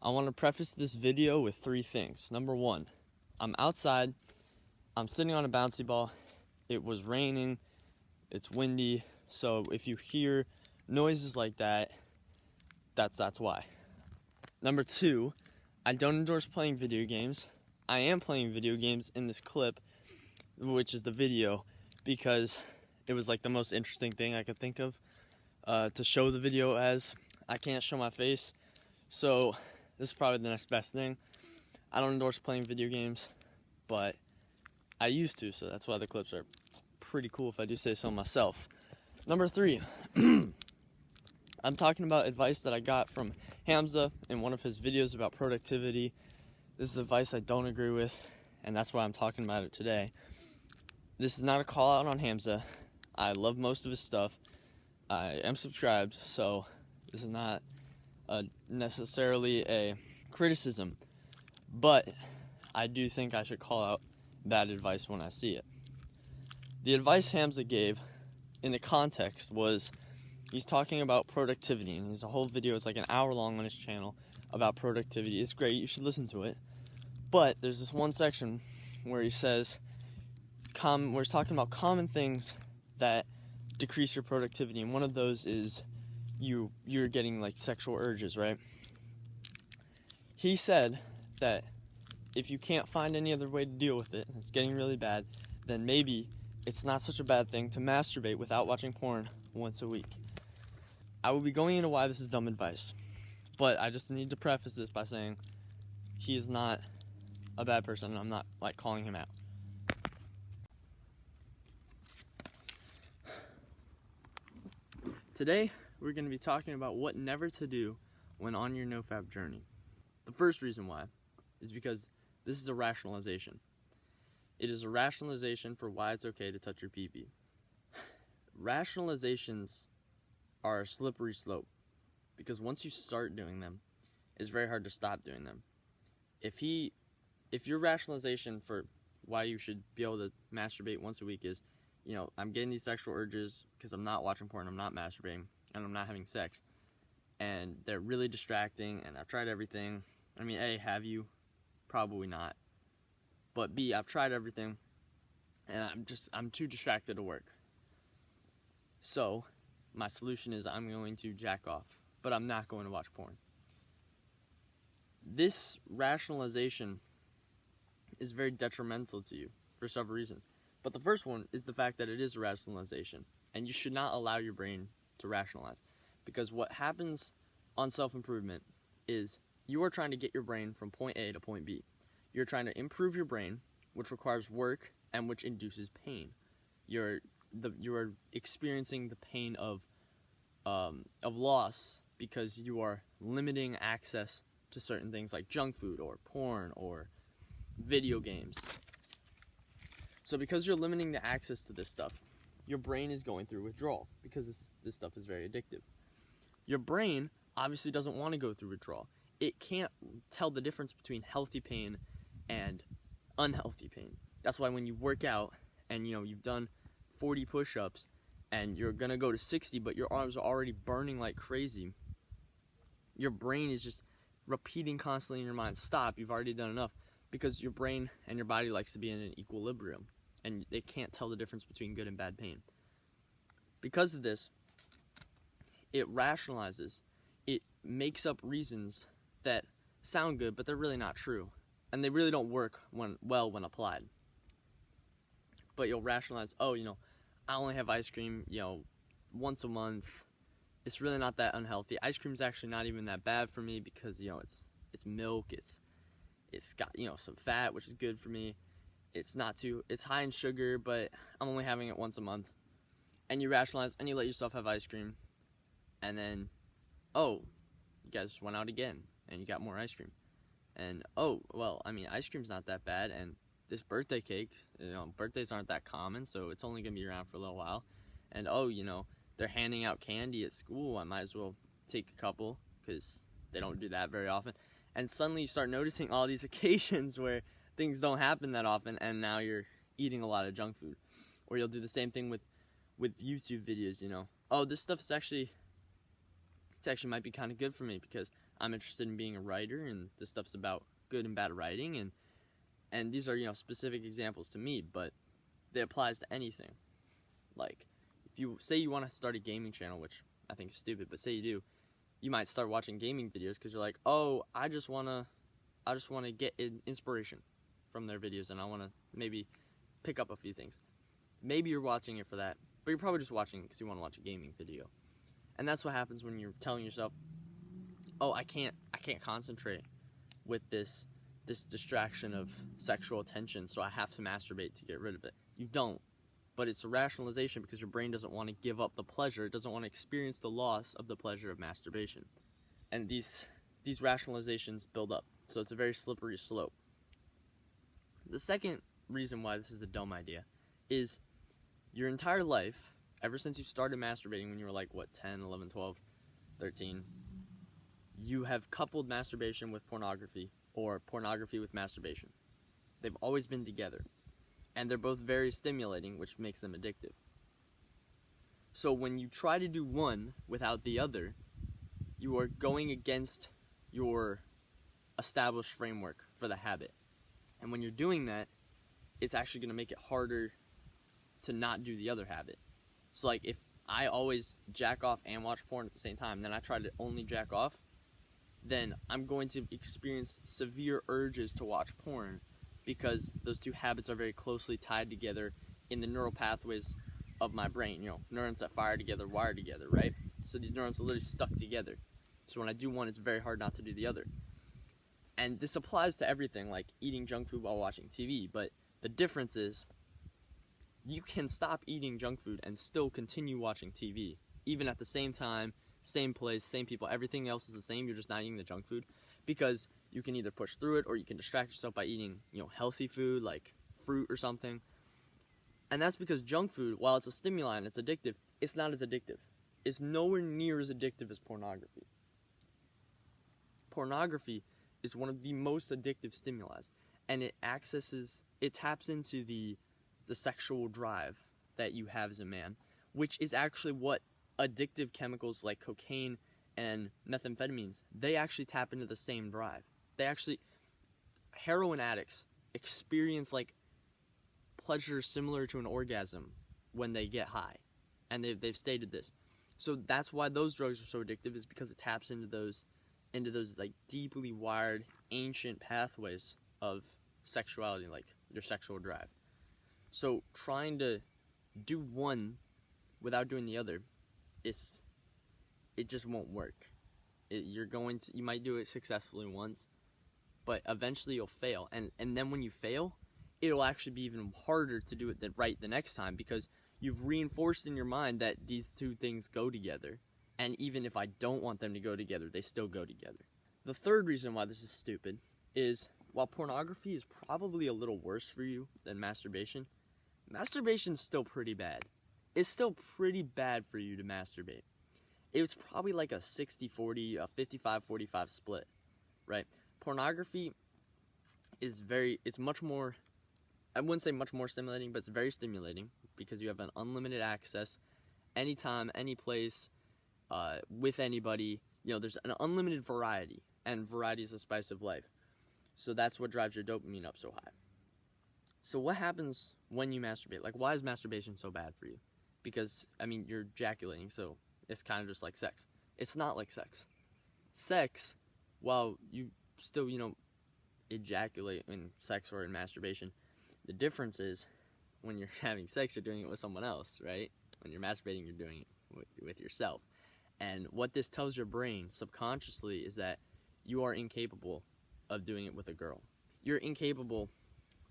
I want to preface this video with 3 things. Number 1, I'm outside, I'm sitting on a bouncy ball, it was raining, it's windy, so if you hear noises like that, that's why. Number 2, I don't endorse playing video games. I am playing video games in this clip, which is the video, because it was like the most interesting thing I could think of to show the video as. I can't show my face, so this is probably the next best thing. I don't endorse playing video games, but I used to, so that's why the clips are pretty cool if I do say so myself. Number 3, I'm talking about advice that I got from Hamza in one of his videos about productivity. This is advice I don't agree with, and that's why I'm talking about it today. This is not a call out on Hamza. I love most of his stuff. I am subscribed, so this is not necessarily a criticism, but I do think I should call out bad advice when I see it. The advice Hamza gave in the context was he's talking about productivity, and his whole video is like an hour long on his channel about productivity. It's great, you should listen to it. But there's this one section where he says, where he's talking about common things that decrease your productivity, and one of those is you're getting like sexual urges, right? He said that if you can't find any other way to deal with it, and it's getting really bad, then maybe it's not such a bad thing to masturbate without watching porn once a week. I will be going into why this is dumb advice, but I just need to preface this by saying he is not a bad person, and I'm not like calling him out. Today, we're going to be talking about what never to do when on your NOFAP journey. The first reason why is because this is a rationalization. It is a rationalization for why it's okay to touch your pee-pee. Rationalizations are a slippery slope, because once you start doing them, it's very hard to stop doing them. If your rationalization for why you should be able to masturbate once a week is, I'm getting these sexual urges because I'm not watching porn, I'm not masturbating, and I'm not having sex, and they're really distracting, and I've tried everything. I mean, A, have you? Probably not. But B, I've tried everything, and I'm too distracted to work. So, my solution is I'm going to jack off, but I'm not going to watch porn. This rationalization is very detrimental to you for several reasons. But the first one is the fact that it is a rationalization, and you should not allow your brain to rationalize. Because what happens on self-improvement is you are trying to get your brain from point A to point B. You're trying to improve your brain, which requires work and which induces pain. You're experiencing the pain of loss because you are limiting access to certain things like junk food or porn or video games. So because you're limiting the access to this stuff, your brain is going through withdrawal because this stuff is very addictive. Your brain obviously doesn't want to go through withdrawal. It can't tell the difference between healthy pain and unhealthy pain. That's why when you work out and you've done 40 push-ups and you're gonna go to 60, but your arms are already burning like crazy, your brain is just repeating constantly in your mind, stop, you've already done enough, because your brain and your body likes to be in an equilibrium, and they can't tell the difference between good and bad pain. Because of this, it rationalizes, it makes up reasons that sound good, but they're really not true, and they really don't work when applied. But you'll rationalize, I only have ice cream, once a month. It's really not that unhealthy. Ice cream's actually not even that bad for me because, it's milk, it's got, some fat, which is good for me. It's high in sugar, but I'm only having it once a month. And you rationalize, and you let yourself have ice cream. And then, you guys went out again, and you got more ice cream. And, ice cream's not that bad, and this birthday cake, birthdays aren't that common, so it's only going to be around for a little while. And, they're handing out candy at school, I might as well take a couple, because they don't do that very often. And suddenly you start noticing all these occasions where things don't happen that often, and now you're eating a lot of junk food. Or you'll do the same thing with YouTube videos, this stuff is actually might be kind of good for me because I'm interested in being a writer, and this stuff's about good and bad writing, and these are, specific examples to me, but it applies to anything. Like, if you say you want to start a gaming channel, which I think is stupid, but say you do, you might start watching gaming videos because you're like, oh, I just want to get inspiration from their videos, and I want to maybe pick up a few things. Maybe you're watching it for that, but you're probably just watching it because you want to watch a gaming video. And that's what happens when you're telling yourself, oh, I can't concentrate with this distraction of sexual attention, so I have to masturbate to get rid of it. You don't. But it's a rationalization because your brain doesn't want to give up the pleasure. It doesn't want to experience the loss of the pleasure of masturbation. And these rationalizations build up. So it's a very slippery slope. The second reason why this is a dumb idea is your entire life, ever since you started masturbating when you were like, 10, 11, 12, 13, you have coupled masturbation with pornography or pornography with masturbation. They've always been together. And they're both very stimulating, which makes them addictive. So when you try to do one without the other, you are going against your established framework for the habit. And when you're doing that, it's actually going to make it harder to not do the other habit. So like if I always jack off and watch porn at the same time, then I try to only jack off, then I'm going to experience severe urges to watch porn, because those two habits are very closely tied together in the neural pathways of my brain. Neurons that fire together wire together, right? So these neurons are literally stuck together. So when I do one, it's very hard not to do the other. And this applies to everything, like eating junk food while watching TV. But the difference is, you can stop eating junk food and still continue watching TV, even at the same time, same place, same people. Everything else is the same. You're just not eating the junk food, because you can either push through it or you can distract yourself by eating, healthy food like fruit or something. And that's because junk food, while it's a stimuli and it's addictive, it's not as addictive. It's nowhere near as addictive as pornography. Pornography is one of the most addictive stimuli, and it taps into the sexual drive that you have as a man, which is actually what addictive chemicals like cocaine and methamphetamines, they actually tap into the same drive. Heroin addicts experience like pleasure similar to an orgasm when they get high, and they've stated this. So that's why those drugs are so addictive, is because it taps into those like deeply wired ancient pathways of sexuality, like your sexual drive. So trying to do one without doing the other, it just won't work. You might do it successfully once, but eventually you'll fail. And then when you fail, it'll actually be even harder to do it right the next time, because you've reinforced in your mind that these two things go together. And even if I don't want them to go together, they still go together. The third reason why this is stupid is, while pornography is probably a little worse for you than masturbation, masturbation's still pretty bad. It's still pretty bad for you to masturbate. It's probably like a 60-40, a 55-45 split, right? Pornography is it's much more, I wouldn't say much more stimulating, but it's very stimulating, because you have an unlimited access anytime, any place, with anybody. There's an unlimited variety, and variety is the spice of life. So that's what drives your dopamine up so high. So what happens when you masturbate? Like, why is masturbation so bad for you? Because, you're ejaculating, so it's kind of just like sex. It's not like sex. Sex, while you still, ejaculate in sex or in masturbation, the difference is, when you're having sex, you're doing it with someone else, right? When you're masturbating, you're doing it with yourself. And what this tells your brain subconsciously is that you are incapable of doing it with a girl. You're incapable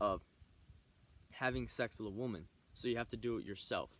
of having sex with a woman, so you have to do it yourself.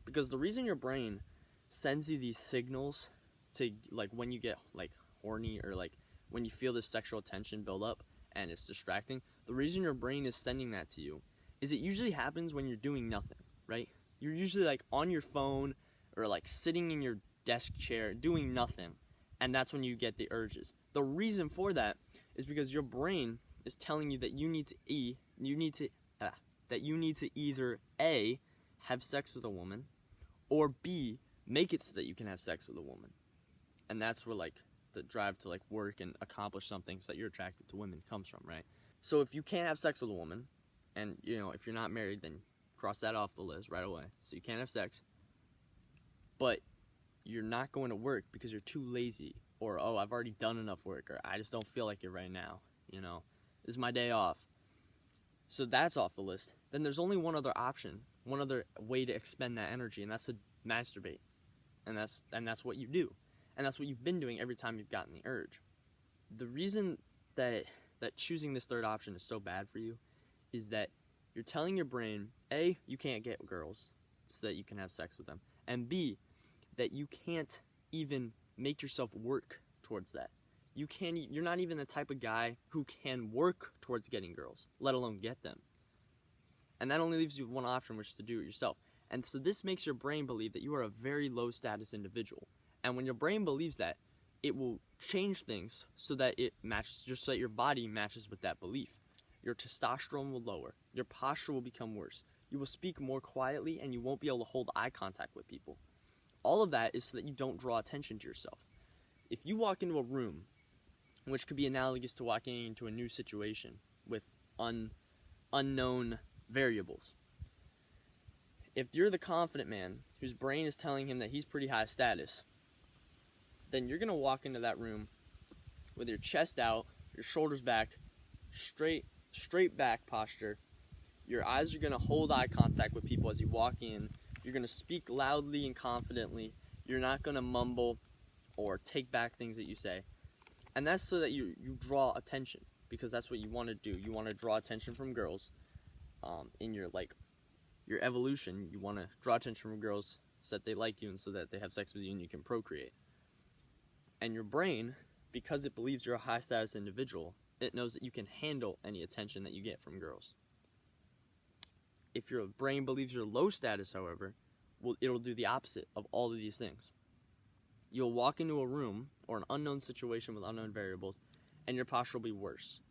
Because the reason your brain sends you these signals to, like, when you get, like, horny, or, like, when you feel this sexual tension build up and it's distracting, the reason your brain is sending that to you is it usually happens when you're doing nothing, right? You're usually, like, on your phone or, like, sitting in your desk chair doing nothing, and that's when you get the urges. The reason for that is because your brain is telling you that you need to either A, have sex with a woman, or B, make it so that you can have sex with a woman. And that's where, like, the drive to like work and accomplish something so that you're attracted to women comes from, right? So if you can't have sex with a woman, and if you're not married, then cross that off the list right away. So you can't have sex, but you're not going to work because you're too lazy, or oh, I've already done enough work, or I just don't feel like it right now, this is my day off. So that's off the list. Then there's only one other option, one other way to expend that energy, and that's to masturbate. And that's what you do. And that's what you've been doing every time you've gotten the urge. The reason that choosing this third option is so bad for you is that you're telling your brain, A, you can't get girls so that you can have sex with them, and B, that you can't even make yourself work towards that. You're not even the type of guy who can work towards getting girls, let alone get them. And that only leaves you with one option, which is to do it yourself. And so this makes your brain believe that you are a very low status individual. And when your brain believes that, it will change things so that it matches, just so that your body matches with that belief. Your testosterone will lower. Your posture will become worse. You will speak more quietly, and you won't be able to hold eye contact with people. All of that is so that you don't draw attention to yourself. If you walk into a room, which could be analogous to walking into a new situation with unknown variables. If you're the confident man whose brain is telling him that he's pretty high status, then you're going to walk into that room with your chest out, your shoulders back, straight back posture. Your eyes are going to hold eye contact with people as you walk in. You're going to speak loudly and confidently. You're not going to mumble or take back things that you say. And that's so that you draw attention, because that's what you want to do. You want to draw attention from girls. In your evolution, you want to draw attention from girls so that they like you and so that they have sex with you and you can procreate. And your brain, because it believes you're a high status individual, it knows that you can handle any attention that you get from girls. If your brain believes you're low status, however, it'll do the opposite of all of these things. You'll walk into a room or an unknown situation with unknown variables, and your posture will be worse.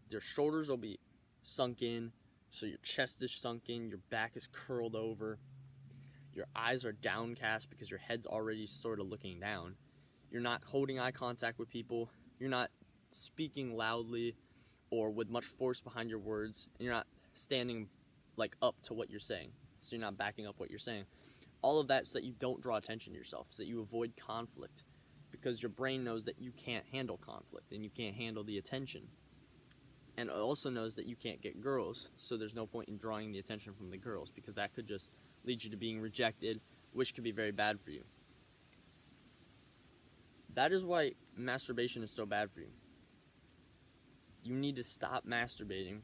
Your shoulders will be sunk in, so your chest is sunk in, your back is curled over, your eyes are downcast because your head's already sort of looking down. You're not holding eye contact with people, you're not speaking loudly or with much force behind your words, and you're not standing up to what you're saying, so you're not backing up what you're saying. All of that so that you don't draw attention to yourself, so that you avoid conflict, because your brain knows that you can't handle conflict and you can't handle the attention. And it also knows that you can't get girls, so there's no point in drawing the attention from the girls, because that could just lead you to being rejected, which could be very bad for you. That is why masturbation is so bad for you. You need to stop masturbating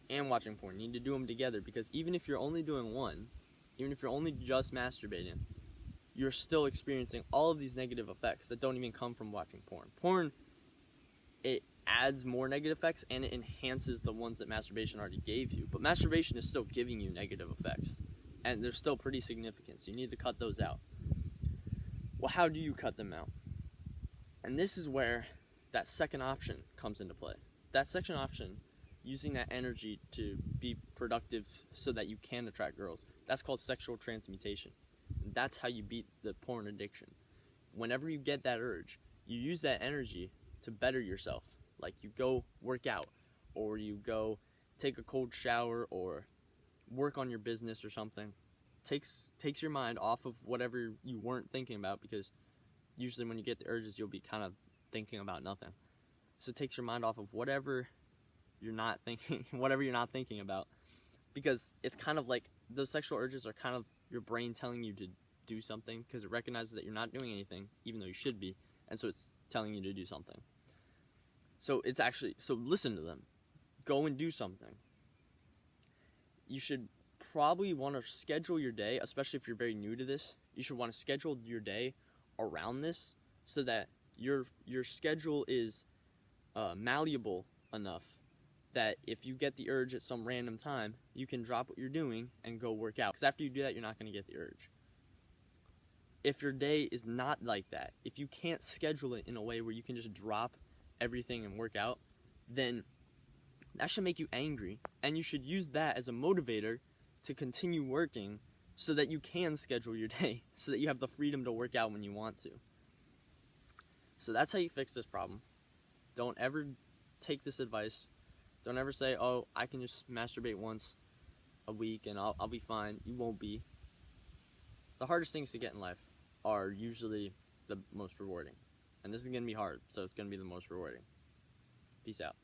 and watching porn. You need to do them together, because even if you're only doing one, even if you're only just masturbating, you're still experiencing all of these negative effects that don't even come from watching porn. Porn, it adds more negative effects and it enhances the ones that masturbation already gave you. But masturbation is still giving you negative effects, and they're still pretty significant, so you need to cut those out. Well, how do you cut them out? And this is where that second option comes into play. That second option, using that energy to be productive so that you can attract girls, that's called sexual transmutation. And that's how you beat the porn addiction. Whenever you get that urge, you use that energy to better yourself. Like you go work out, or you go take a cold shower, or work on your business or something. Takes your mind off of whatever you weren't thinking about, because usually when you get the urges, you'll be kind of thinking about nothing. So it takes your mind off of whatever you're not thinking about, because it's kind of like those sexual urges are kind of your brain telling you to do something, because it recognizes that you're not doing anything even though you should be, and so it's telling you to do something. So listen to them. Go and do something. You should probably want to schedule your day, especially if you're very new to this. You should want to schedule your day around this so that your schedule is malleable enough that if you get the urge at some random time, you can drop what you're doing and go work out. Because after you do that, you're not going to get the urge. If your day is not like that, if you can't schedule it in a way where you can just drop everything and work out, then that should make you angry. And you should use that as a motivator to continue working so that you can schedule your day, so that you have the freedom to work out when you want to. So that's how you fix this problem. Don't ever take this advice. Don't ever say, oh, I can just masturbate once a week and I'll be fine. You won't be. The hardest things to get in life are usually the most rewarding. And this is going to be hard, so it's going to be the most rewarding. Peace out.